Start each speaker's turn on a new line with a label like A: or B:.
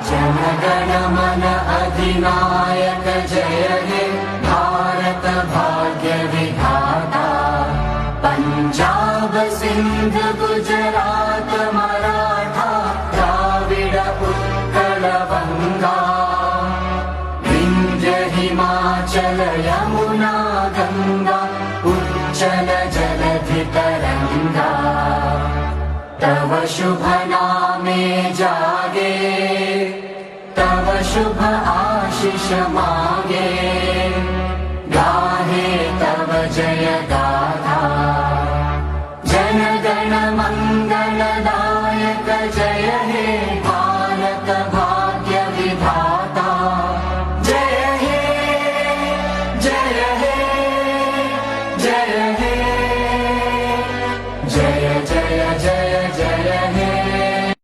A: जनगण मन अधिनायक जय हे भारत भाग्य विधाता। पंजाब सिंध गुजरात मराठा द्राविड उत्कल बंगा। विंध्य हिमाचल यमुना गंगा उच्चल जलधि तरंगा। तव शुभ नामे जागे तव शुभ आशीष मांगे। गाहे तव जय गाथा जन गण मंगलदायक जय हे।